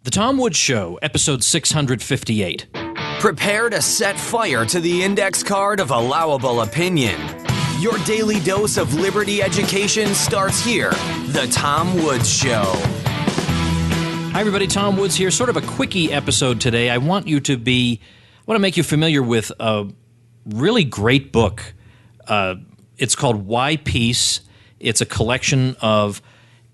The Tom Woods Show, episode 658. Prepare to set fire to the index card of allowable opinion. Your daily dose of liberty education starts here. The Tom Woods Show. Hi, everybody. Tom Woods here. Sort of a quickie episode today. I want to make you familiar with a really great book. It's called Why Peace. It's a collection of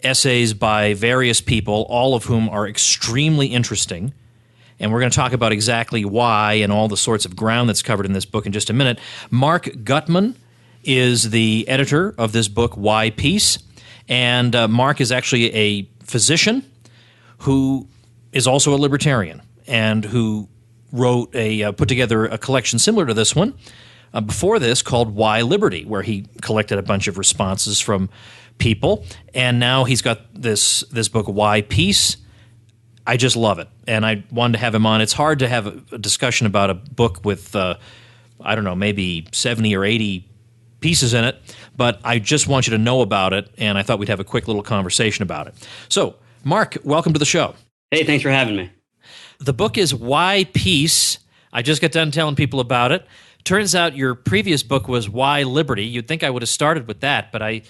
essays by various people, all of whom are extremely interesting. And we're going to talk about exactly why and all the sorts of ground that's covered in this book in just a minute. Mark Gutman is the editor of this book, Why Peace. And Mark is actually a physician who is also a libertarian and who put together a collection similar to this one before this called Why Liberty, where he collected a bunch of responses from people. And now he's got this book, Why Peace. I just love it, and I wanted to have him on. It's hard to have a discussion about a book with, maybe 70 or 80 pieces in it, but I just want you to know about it, and I thought we'd have a quick little conversation about it. So, Mark, welcome to the show. Hey, thanks for having me. The book is Why Peace. I just got done telling people about it. Turns out your previous book was Why Liberty. You'd think I would have started with that, but I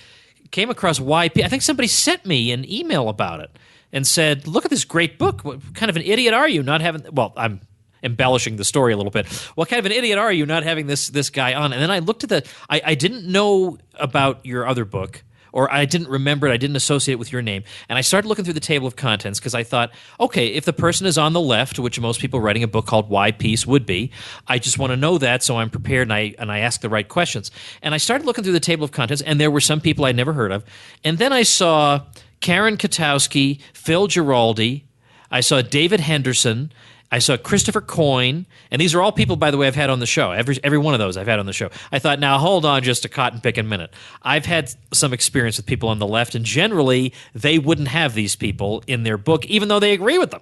came across Why Peace. I think somebody sent me an email about it and said, look at this great book. What kind of an idiot are you not having... Well, I'm embellishing the story a little bit. What kind of an idiot are you not having this guy on? And then I looked at I didn't know about your other book, or I didn't remember it. I didn't associate it with your name. And I started looking through the table of contents because I thought, okay, if the person is on the left, which most people writing a book called Why Peace would be, I just want to know that so I'm prepared and I ask the right questions. And I started looking through the table of contents, and there were some people I'd never heard of. And then I saw Karen Katowski, Phil Giraldi, I saw David Henderson, I saw Christopher Coyne, and these are all people, by the way, I've had on the show. Every one of those I've had on the show. I thought, now hold on just a cotton picking minute. I've had some experience with people on the left, and generally they wouldn't have these people in their book, even though they agree with them.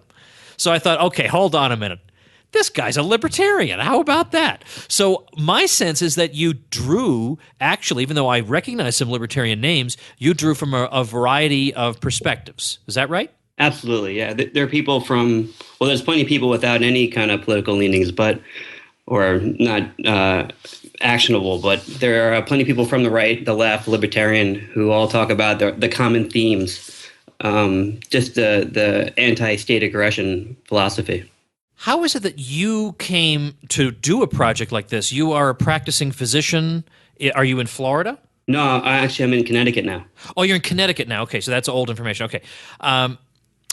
So I thought, okay, hold on a minute. This guy's a libertarian. How about that? So my sense is that you drew, actually, even though I recognize some libertarian names, you drew from a variety of perspectives. Is that right? Absolutely, yeah. There are people there's plenty of people without any kind of political leanings, or not actionable, but there are plenty of people from the right, the left, libertarian, who all talk about the common themes, just the anti-state aggression philosophy. How is it that you came to do a project like this? You are a practicing physician. Are you in Florida? No, I'm in Connecticut now. Oh, you're in Connecticut now. Okay, so that's old information. Okay.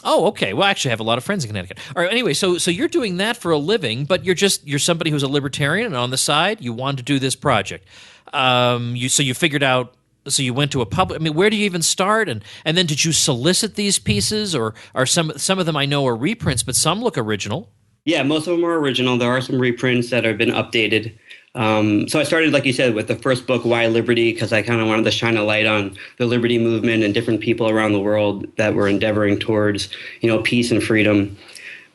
Okay. Well, actually, I have a lot of friends in Connecticut. All right. Anyway, so you're doing that for a living, but you're somebody who's a libertarian, and on the side, you wanted to do this project. You figured out. So you went to a public. I mean, where do you even start? And then did you solicit these pieces, or are some of them I know are reprints, but some look original? Yeah, most of them are original. There are some reprints that have been updated. So I started, like you said, with the first book, Why Liberty, because I kind of wanted to shine a light on the liberty movement and different people around the world that were endeavoring towards, peace and freedom.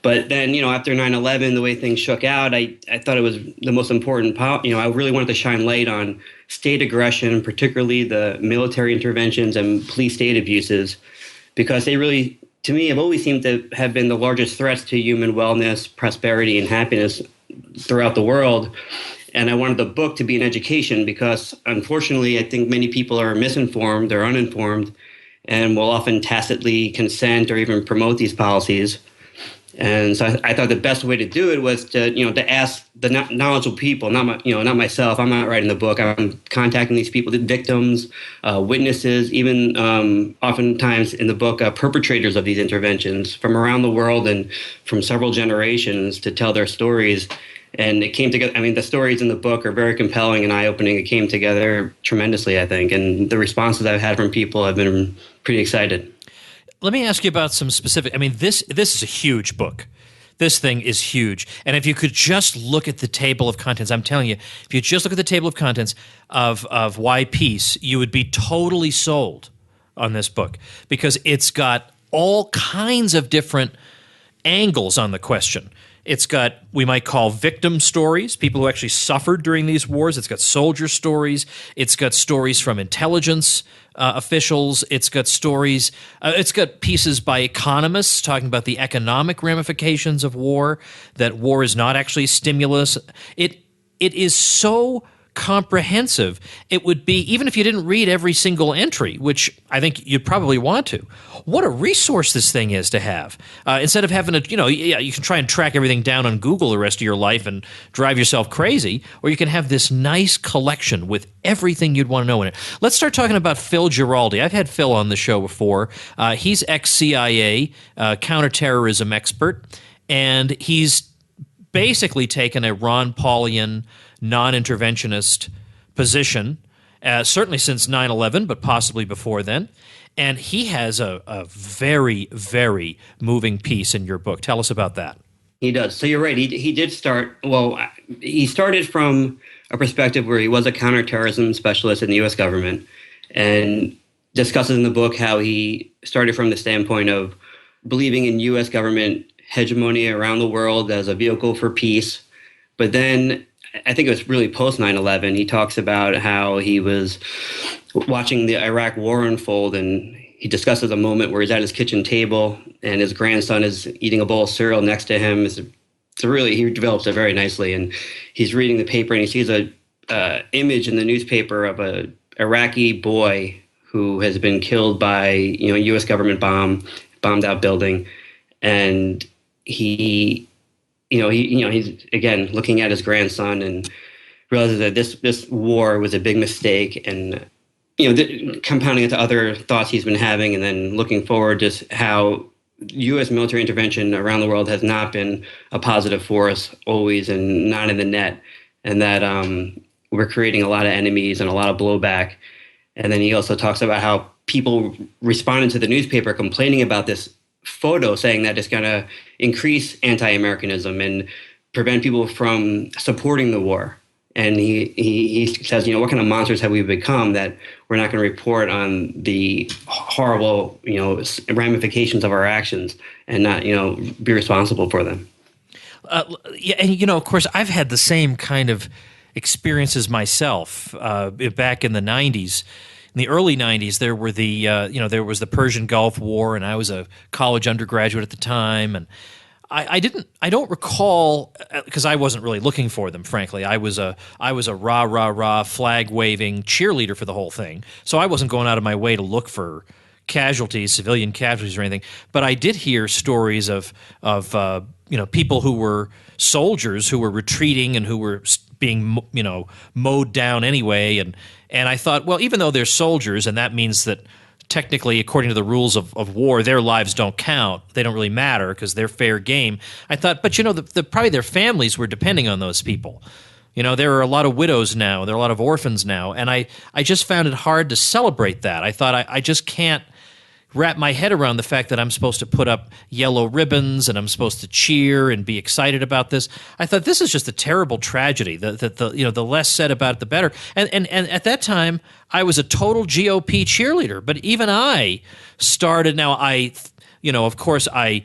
But then, after 9/11, the way things shook out, I thought it was the most important part. I really wanted to shine light on state aggression, particularly the military interventions and police state abuses, because they really, to me, have always seemed to have been the largest threats to human wellness, prosperity, and happiness throughout the world. And I wanted the book to be an education because, unfortunately, I think many people are misinformed or uninformed and will often tacitly consent or even promote these policies. And so I thought the best way to do it was to ask the knowledgeable people, not myself. I'm not writing the book. I'm contacting these people, the victims, witnesses, even oftentimes in the book, perpetrators of these interventions from around the world and from several generations to tell their stories. And it came together. I mean, the stories in the book are very compelling and eye-opening. It came together tremendously, I think. And the responses I've had from people have been pretty excited. Let me ask you about some specific. I mean, this is a huge book. This thing is huge. And if you could just look at the table of contents, I'm telling you, if you just look at the table of contents of Why Peace, you would be totally sold on this book because it's got all kinds of different angles on the question. It's got, we might call victim stories, people who actually suffered during these wars. It's got soldier stories. It's got stories from intelligence officials. It's got stories. It's got pieces by economists talking about the economic ramifications of war, that war is not actually a stimulus. It is so comprehensive. It would be, even if you didn't read every single entry, which I think you'd probably want to, what a resource this thing is to have. Instead of having to, you can try and track everything down on Google the rest of your life and drive yourself crazy, or you can have this nice collection with everything you'd want to know in it. Let's start talking about Phil Giraldi. I've had Phil on the show before. He's ex-CIA, counterterrorism expert, and he's basically taken a Ron Paulian non-interventionist position, certainly since 9/11, but possibly before then. And he has a very, very moving piece in your book. Tell us about that. He does. So you're right. He did start, he started from a perspective where he was a counterterrorism specialist in the U.S. government, and discusses in the book how he started from the standpoint of believing in U.S. government hegemony around the world as a vehicle for peace. But then I think it was really post 9/11. He talks about how he was watching the Iraq war unfold, and he discusses a moment where he's at his kitchen table and his grandson is eating a bowl of cereal next to him. He develops it very nicely, and he's reading the paper and he sees a image in the newspaper of a Iraqi boy who has been killed by U.S. government bombed out building, and he's again looking at his grandson and realizes that this war was a big mistake, and compounding it to other thoughts he's been having, and then looking forward to how U.S. military intervention around the world has not been a positive force always, and not in the net, and that we're creating a lot of enemies and a lot of blowback. And then he also talks about how people responded to the newspaper complaining about this photo, saying that it's going to increase anti-Americanism and prevent people from supporting the war. And he says, what kind of monsters have we become that we're not going to report on the horrible, ramifications of our actions and not, be responsible for them. And of course, I've had the same kind of experiences myself back in the 90s. In the early 90s, there were there was the Persian Gulf War, and I was a college undergraduate at the time, and I don't recall, because I wasn't really looking for them, frankly. I was a rah flag waving cheerleader for the whole thing, so I wasn't going out of my way to look for casualties, civilian casualties or anything. But I did hear stories of people who were soldiers who were retreating and who were being mowed down anyway, and I thought, well, even though they're soldiers, and that means that technically, according to the rules of war, their lives don't count. They don't really matter because they're fair game. I thought, but probably their families were depending on those people. There are a lot of widows now. There are a lot of orphans now. And I just found it hard to celebrate that. I thought I just can't wrap my head around the fact that I'm supposed to put up yellow ribbons and I'm supposed to cheer and be excited about this. I thought this is just a terrible tragedy. The less said about it, the better. And at that time, I was a total GOP cheerleader. But even I started. Now of course, I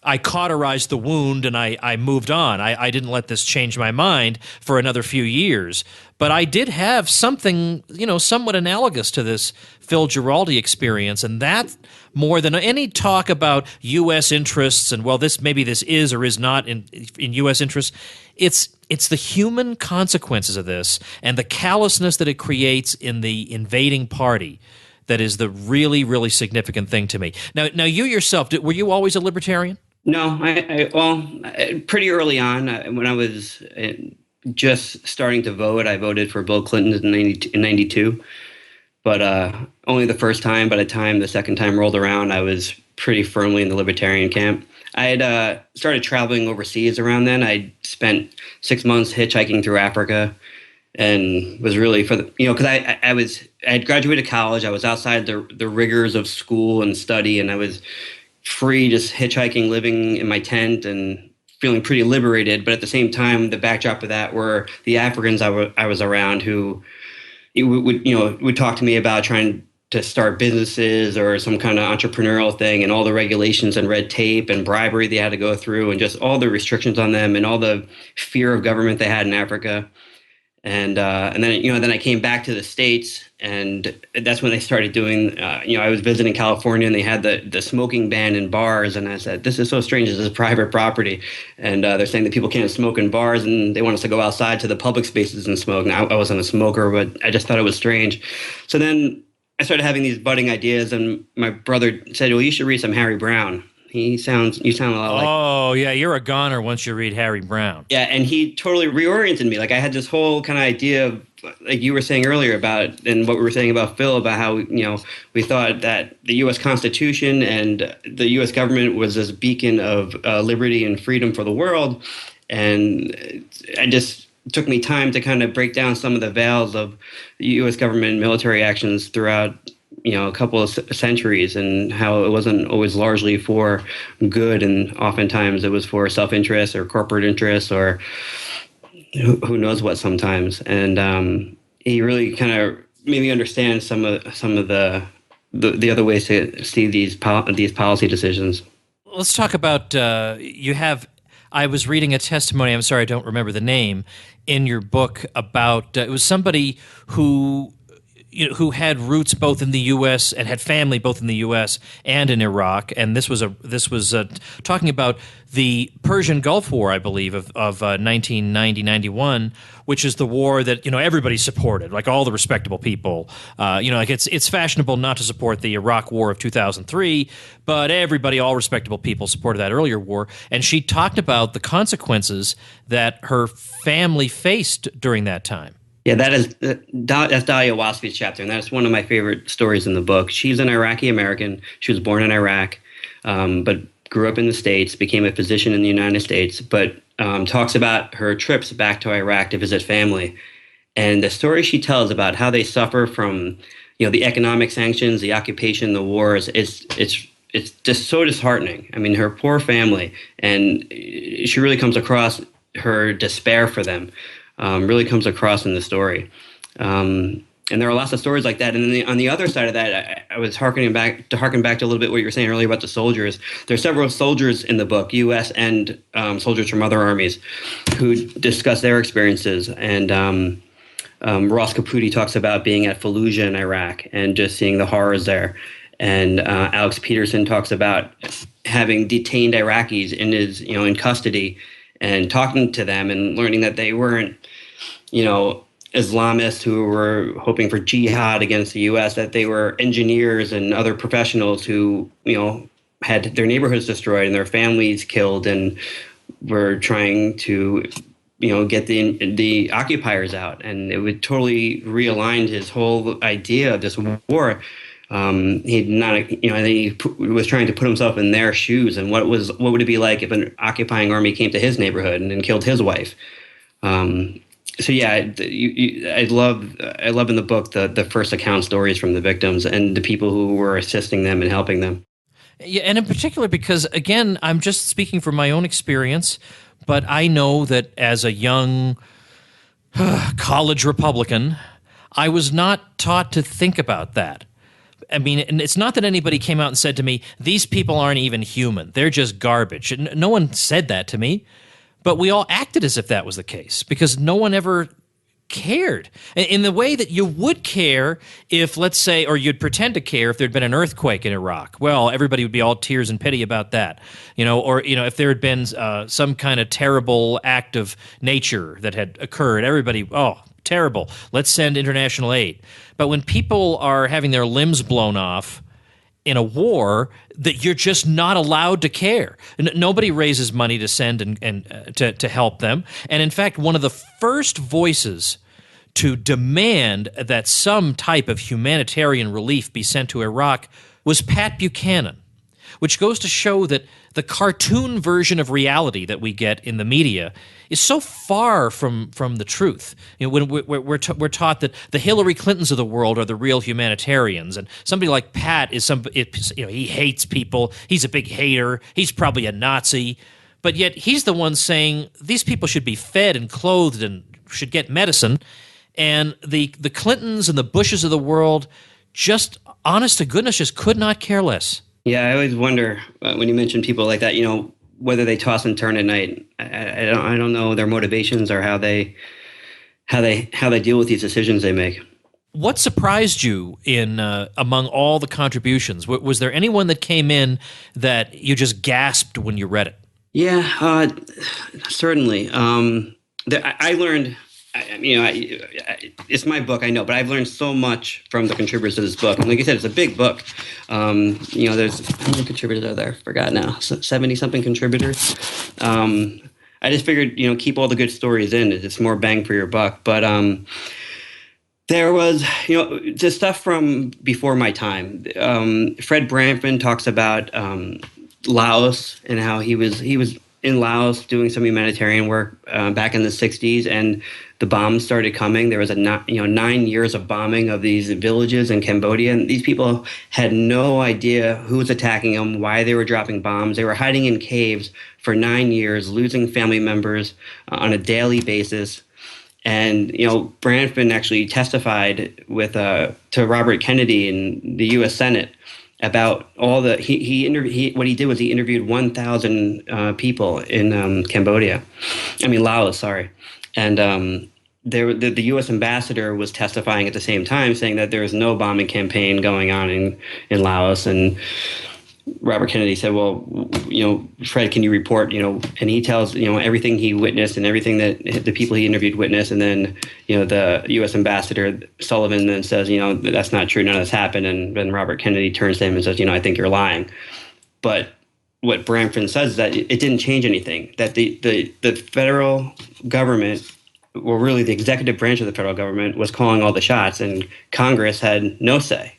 cauterized the wound and I moved on. I didn't let this change my mind for another few years. But I did have something, somewhat analogous to this Phil Giraldi experience, and that more than any talk about U.S. interests and, well, this is or is not in U.S. interests, it's the human consequences of this and the callousness that it creates in the invading party that is the really, really significant thing to me. Now you yourself, were you always a libertarian? No, pretty early on, when I was just starting to vote, I voted for Bill Clinton in 92. But only the first time. By the time the second time rolled around, I was pretty firmly in the libertarian camp. I had started traveling overseas around then. I spent 6 months hitchhiking through Africa, and was really because I had graduated college. I was outside the rigors of school and study, and I was free, just hitchhiking, living in my tent, and feeling pretty liberated. But at the same time, the backdrop of that were the Africans I was around who would talk to me about trying to start businesses or some kind of entrepreneurial thing, and all the regulations and red tape and bribery they had to go through, and just all the restrictions on them and all the fear of government they had in Africa. And then then I came back to the States, and that's when they started doing. I was visiting California, and they had the smoking ban in bars, and I said, "This is so strange. This is private property," and they're saying that people can't smoke in bars, and they want us to go outside to the public spaces and smoke. Now, I wasn't a smoker, but I just thought it was strange. So then I started having these budding ideas, and my brother said, "Well, you should read some Harry Brown. You sound a lot like." Oh, yeah, you're a goner once you read Harry Brown. Yeah, and he totally reoriented me. Like I had this whole kind of idea of, like you were saying earlier about, and what we were saying about Phil, about how we thought that the U.S. Constitution and the U.S. government was this beacon of liberty and freedom for the world, and I just took me time to kind of break down some of the veils of the U.S. government military actions throughout a couple of centuries, and how it wasn't always largely for good, and oftentimes it was for self-interest or corporate interests or who knows what sometimes. And he really kind of made me understand some of the other ways to see these policy decisions. Let's talk about I was reading a testimony, I'm sorry I don't remember the name, in your book about it was somebody who had roots both in the U.S. and had family both in the U.S. and in Iraq, and this was talking about the Persian Gulf War, I believe, of 1990-91, which is the war that everybody supported, like all the respectable people. Like it's fashionable not to support the Iraq War of 2003, but all respectable people supported that earlier war. And she talked about the consequences that her family faced during that time. Yeah, that's Dahlia Waspy's chapter, and that's one of my favorite stories in the book. She's an Iraqi American. She was born in Iraq, but grew up in the States, became a physician in the United States, but talks about her trips back to Iraq to visit family. And the story she tells about how they suffer from the economic sanctions, the occupation, the wars, it's just so disheartening. I mean, her poor family, and she really comes across her despair for them. Really comes across in the story. And there are lots of stories like that. And then on the other side of that, I was harkening back to a little bit what you were saying earlier about the soldiers. There's several soldiers in the book, U.S. and soldiers from other armies, who discuss their experiences. And Ross Caputi talks about being at Fallujah in Iraq and just seeing the horrors there. And Alex Peterson talks about having detained Iraqis in custody and talking to them and learning that they weren't Islamists who were hoping for jihad against the U.S., that they were engineers and other professionals who, had their neighborhoods destroyed and their families killed, and were trying to, get the occupiers out. And it would totally realigned his whole idea of this war. He was trying to put himself in their shoes, and what would it be like if an occupying army came to his neighborhood and killed his wife? So yeah, I love in the book the first account stories from the victims and the people who were assisting them and helping them. Yeah, and in particular because, again, I'm just speaking from my own experience, but I know that as a young college Republican, I was not taught to think about that. I mean, and it's not that anybody came out and said to me, these people aren't even human. They're just garbage. No one said that to me, but we all acted as if that was the case because no one ever cared in the way that you would care if, let's say, or you'd pretend to care if there'd been an earthquake in Iraq. Well, everybody would be all tears and pity about that, or if there had been some kind of terrible act of nature that had occurred, everybody, oh, terrible, let's send international aid. But when people are having their limbs blown off in a war, that you're just not allowed to care. Nobody raises money to send and to help them. And in fact, one of the first voices to demand that some type of humanitarian relief be sent to Iraq was Pat Buchanan, which goes to show that the cartoon version of reality that we get in the media is so far from the truth. When we're taught that the Hillary Clintons of the world are the real humanitarians, and somebody like Pat is he hates people, he's a big hater, he's probably a Nazi, but yet he's the one saying these people should be fed and clothed and should get medicine, and the Clintons and the Bushes of the world, just honest to goodness, just could not care less. Yeah, I always wonder when you mention people like that, whether they toss and turn at night. I don't know their motivations or how they how they deal with these decisions they make. What surprised you in among all the contributions? Was there anyone that came in that you just gasped when you read it? Yeah, certainly. I learned. It's my book, I know, but I've learned so much from the contributors to this book. And like I said, it's a big book. There's how many contributors are there? Forgot now. 70-something contributors. I just figured, keep all the good stories in. It's more bang for your buck. But there was, the stuff from before my time. Fred Branfman talks about Laos and how he was in Laos doing some humanitarian work back in the 60s, and the bombs started coming. There was 9 years of bombing of these villages in Cambodia, and these people had no idea who was attacking them, why they were dropping bombs. They were hiding in caves for 9 years, losing family members on a daily basis. And Branfman actually testified to Robert Kennedy in the U.S. Senate about all the what he did was he interviewed 1,000 people in Laos, sorry, and the U.S. ambassador was testifying at the same time, saying that there was no bombing campaign going on in Laos. And Robert Kennedy said, "Well, Fred, can you report?" And he tells everything he witnessed and everything that the people he interviewed witnessed. And then the U.S. ambassador Sullivan then says, "That's not true. None of this happened." And then Robert Kennedy turns to him and says, "I think you're lying." But what Branfman says is that it didn't change anything. That the federal government, well, really the executive branch of the federal government, was calling all the shots, and Congress had no say.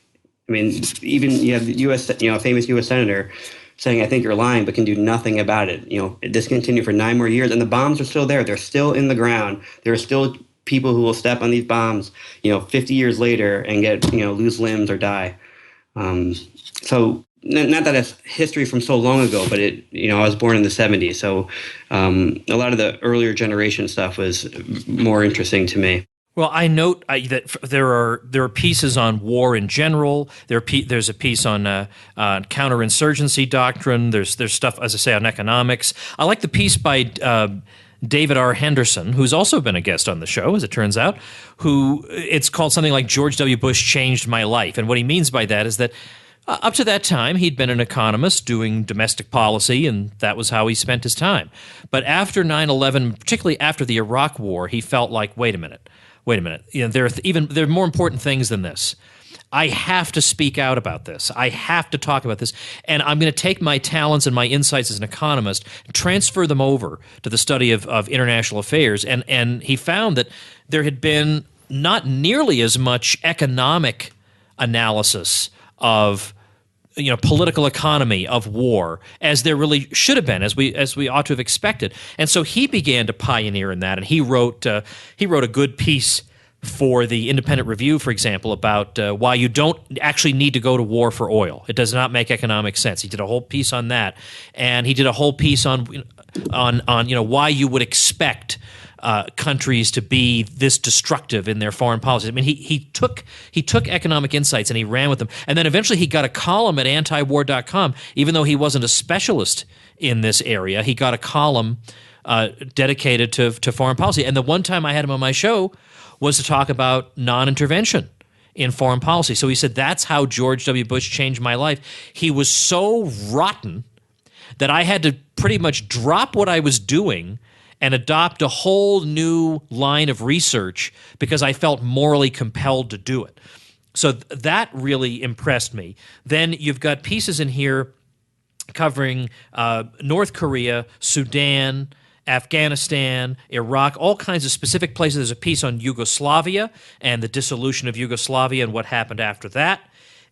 I mean, even you have the U.S., famous U.S. senator saying, "I think you're lying," but can do nothing about it. This continued for 9 more years, and the bombs are still there. They're still in the ground. There are still people who will step on these bombs, 50 years later and get, lose limbs or die. So not that it's history from so long ago, but I was born in the 70s. So a lot of the earlier generation stuff was more interesting to me. Well, I note that there are pieces on war in general. There's a piece on counterinsurgency doctrine. There's stuff, as I say, on economics. I like the piece by David R. Henderson, who's also been a guest on the show, as it turns out. It's called something like "George W. Bush Changed My Life," and what he means by that is that up to that time, he'd been an economist doing domestic policy, and that was how he spent his time. But after 9/11, particularly after the Iraq War, he felt like, wait a minute. There are more important things than this. I have to speak out about this. I have to talk about this. And I'm going to take my talents and my insights as an economist, transfer them over to the study of international affairs. And he found that there had been not nearly as much economic analysis of political economy of war as there really should have been, as we ought to have expected. And so he began to pioneer in that, and he wrote a good piece for the Independent Review, for example, about why you don't actually need to go to war for oil. It does not make economic sense. He did a whole piece on that, and he did a whole piece on why you would expect countries to be this destructive in their foreign policies. I mean, he took economic insights and he ran with them. And then eventually he got a column at antiwar.com, even though he wasn't a specialist in this area. He got a column dedicated to foreign policy. And the one time I had him on my show was to talk about non-intervention in foreign policy. So he said, that's how George W. Bush changed my life. He was so rotten that I had to pretty much drop what I was doing and adopt a whole new line of research because I felt morally compelled to do it. So that really impressed me. Then you've got pieces in here covering North Korea, Sudan, Afghanistan, Iraq, all kinds of specific places. There's a piece on Yugoslavia and the dissolution of Yugoslavia and what happened after that.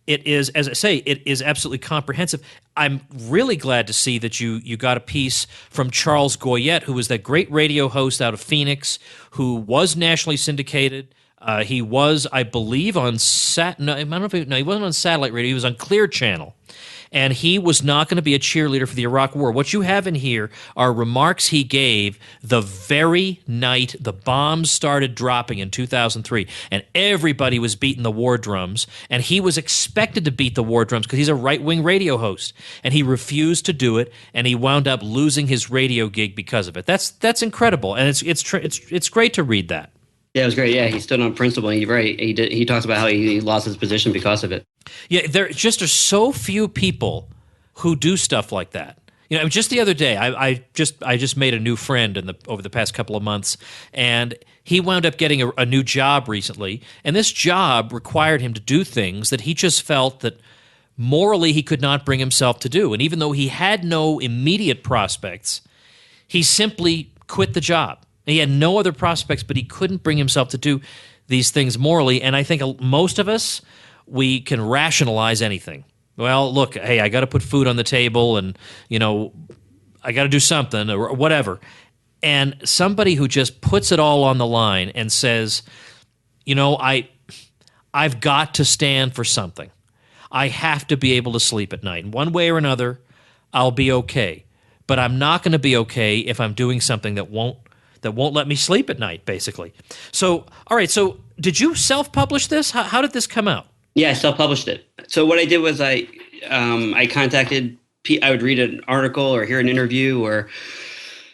It is, as I say, it is absolutely comprehensive. I'm really glad to see that you got a piece from Charles Goyette, who was that great radio host out of Phoenix, who was nationally syndicated. He was, I believe, on he wasn't on satellite radio. He was on Clear Channel. And he was not going to be a cheerleader for the Iraq War. What you have in here are remarks he gave the very night the bombs started dropping in 2003, and everybody was beating the war drums, and he was expected to beat the war drums because he's a right-wing radio host, and he refused to do it, and he wound up losing his radio gig because of it. That's incredible, and it's great to read that. Yeah, it was great. Yeah, he stood on principle. And you're right. He talks about how he lost his position because of it. Yeah, there just are so few people who do stuff like that. Just the other day, I just made a new friend over the past couple of months, and he wound up getting a new job recently, and this job required him to do things that he just felt that morally he could not bring himself to do. And even though he had no immediate prospects, he simply quit the job. He had no other prospects, but he couldn't bring himself to do these things morally. And I think most of us, we can rationalize anything. Well, look, hey, I got to put food on the table, and I got to do something or whatever. And somebody who just puts it all on the line and says, I've got to stand for something. I have to be able to sleep at night. In one way or another, I'll be okay. But I'm not going to be okay if I'm doing something that won't let me sleep at night, basically. So, all right. So, did you self-publish this? How did this come out? Yeah, I self-published it. So what I did was I contacted. I would read an article or hear an interview or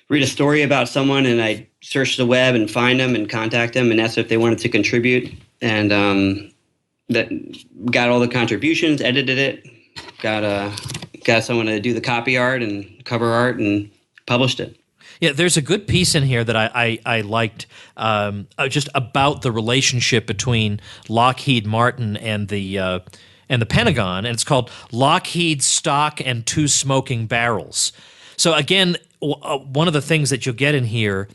read a story about someone, and I search the web and find them and contact them and ask if they wanted to contribute. And that got all the contributions, edited it, got someone to do the copy art and cover art, and published it. Yeah, there's a good piece in here that I liked just about the relationship between Lockheed Martin and the Pentagon, and it's called Lockheed Stock and Two Smoking Barrels. So again, one of the things that you'll get in here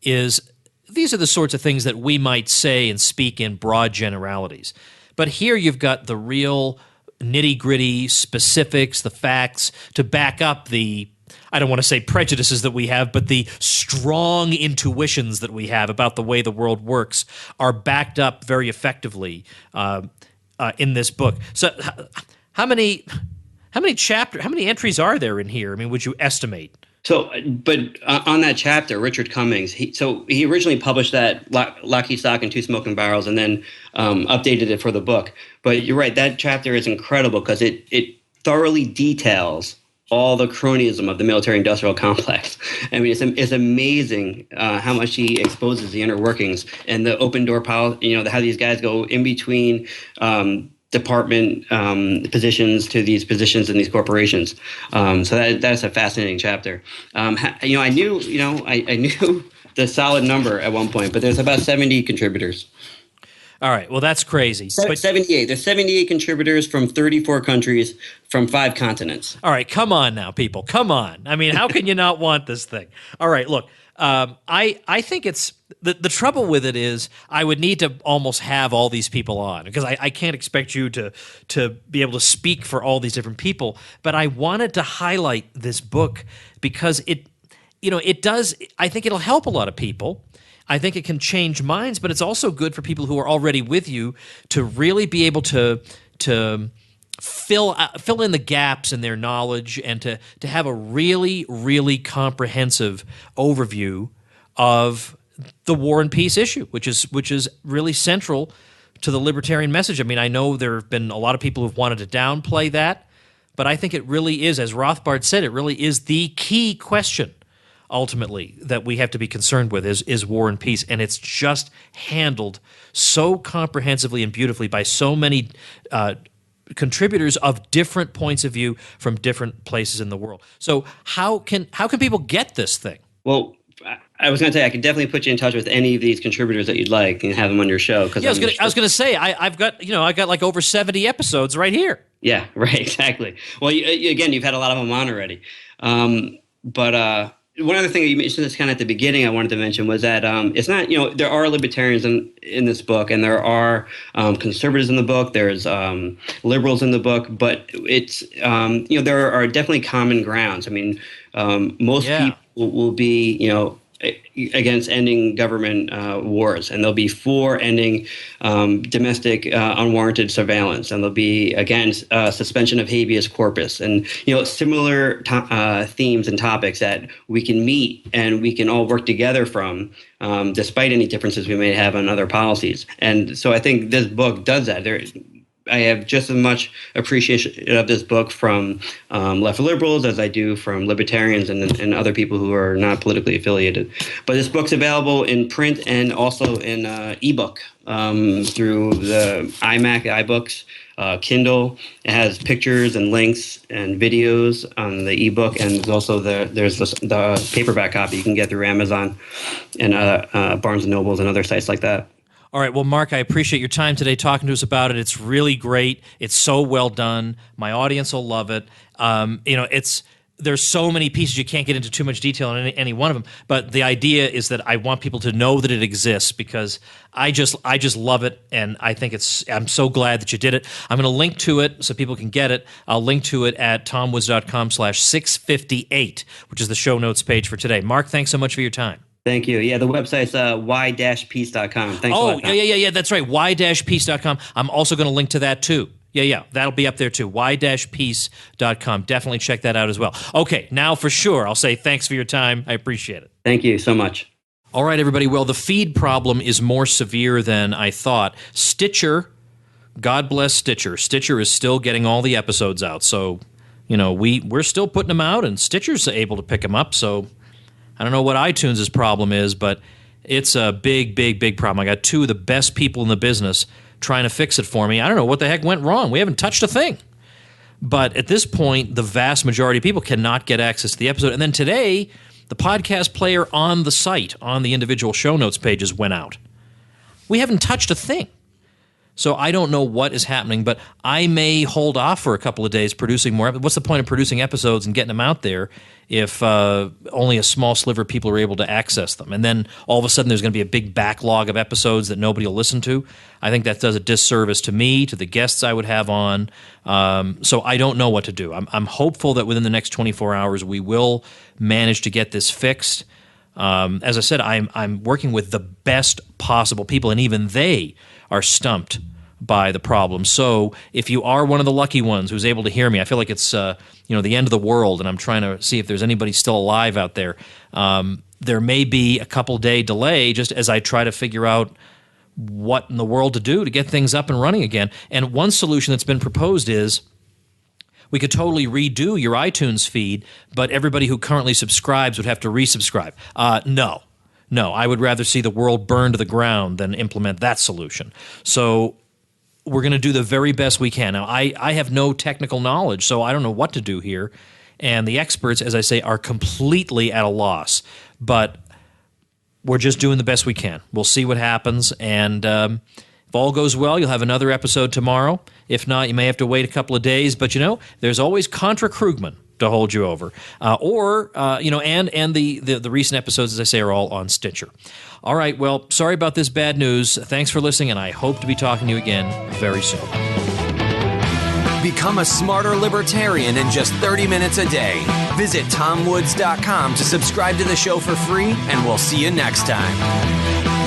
is these are the sorts of things that we might say and speak in broad generalities. But here you've got the real nitty-gritty specifics, the facts to back up the, I don't want to say prejudices that we have, but the strong intuitions that we have about the way the world works are backed up very effectively in this book. So how many entries are there in here? I mean, would you estimate? So, but on that chapter, Richard Cummings, he originally published that Lockheed Stock and Two Smoking Barrels, and then updated it for the book. But you're right, that chapter is incredible because it thoroughly details all the cronyism of the military-industrial complex. I mean, it's amazing how much he exposes the inner workings and the open door policy. How these guys go in between department positions to these positions in these corporations. So that's a fascinating chapter. I knew the solid number at one point, but there's about 70 contributors. All right. Well, that's crazy. 78. There's 78 contributors from 34 countries from 5 continents. All right. Come on now, people. Come on. I mean, how can you not want this thing? All right. Look, I think it's the trouble with it is I would need to almost have all these people on because I can't expect you to be able to speak for all these different people. But I wanted to highlight this book because it does. I think it'll help a lot of people. I think it can change minds, but it's also good for people who are already with you to really be able to fill in the gaps in their knowledge and to have a really, really comprehensive overview of the war and peace issue, which is really central to the libertarian message. I mean, I know there have been a lot of people who've wanted to downplay that, but I think it really is, as Rothbard said, it really is the key question ultimately that we have to be concerned with is war and peace, and it's just handled so comprehensively and beautifully by so many contributors of different points of view from different places in the world. So how can people get this thing? Well, I was going to say I could definitely put you in touch with any of these contributors that you'd like and have them on your show. Yeah, I was going to say I've got like over 70 episodes right here. Yeah, right, exactly. Well, again, you've had a lot of them on already, but. One other thing that you mentioned this kind of at the beginning I wanted to mention was that it's not, there are libertarians in this book, and there are conservatives in the book, there's liberals in the book, but it's, there are definitely common grounds. I mean, most people will be, against ending government wars, and they'll be for ending domestic unwarranted surveillance, and they'll be against suspension of habeas corpus, and similar themes and topics that we can meet and we can all work together from, despite any differences we may have on other policies. And so I think this book does that. I have just as much appreciation of this book from left liberals as I do from libertarians and other people who are not politically affiliated. But this book's available in print and also in ebook through the iMac, iBooks, Kindle. It has pictures and links and videos on the ebook, and there's also the paperback copy you can get through Amazon and Barnes and Nobles and other sites like that. All right. Well, Mark, I appreciate your time today talking to us about it. It's really great. It's so well done. My audience will love it. There's so many pieces you can't get into too much detail in any one of them. But the idea is that I want people to know that it exists because I just love it, and I think I'm so glad that you did it. I'm going to link to it so people can get it. I'll link to it at tomwoods.com/658, which is the show notes page for today. Mark, thanks so much for your time. Thank you. Yeah, the website's y-peace.com. Thanks a lot, Tom. Yeah, that's right, y-peace.com. I'm also going to link to that too. Yeah, that'll be up there too, y-peace.com. Definitely check that out as well. Okay, now for sure, I'll say thanks for your time. I appreciate it. Thank you so much. All right, everybody. Well, the feed problem is more severe than I thought. Stitcher, God bless Stitcher. Stitcher is still getting all the episodes out. So, we're still putting them out, and Stitcher's able to pick them up. So, I don't know what iTunes' problem is, but it's a big, big, big problem. I got two of the best people in the business trying to fix it for me. I don't know what the heck went wrong. We haven't touched a thing. But at this point, the vast majority of people cannot get access to the episode. And then today, the podcast player on the site, on the individual show notes pages, went out. We haven't touched a thing. So I don't know what is happening, but I may hold off for a couple of days producing more. What's the point of producing episodes and getting them out there if only a small sliver of people are able to access them? And then all of a sudden there's going to be a big backlog of episodes that nobody will listen to. I think that does a disservice to me, to the guests I would have on. So I don't know what to do. I'm hopeful that within the next 24 hours we will manage to get this fixed. As I said, I'm working with the best possible people, and even they are stumped by the problem. So if you are one of the lucky ones who's able to hear me, I feel like it's the end of the world, and I'm trying to see if there's anybody still alive out there. There may be a couple-day delay just as I try to figure out what in the world to do to get things up and running again. And one solution that's been proposed is we could totally redo your iTunes feed, but everybody who currently subscribes would have to resubscribe. No, I would rather see the world burn to the ground than implement that solution. So we're going to do the very best we can. Now, I have no technical knowledge, so I don't know what to do here. And the experts, as I say, are completely at a loss. But we're just doing the best we can. We'll see what happens. And if all goes well, you'll have another episode tomorrow. If not, you may have to wait a couple of days. But, there's always Contra Krugman to hold you over. And the recent episodes, as I say, are all on Stitcher. All right, well, sorry about this bad news. Thanks for listening, and I hope to be talking to you again very soon. Become a smarter libertarian in just 30 minutes a day. Visit tomwoods.com to subscribe to the show for free, and we'll see you next time.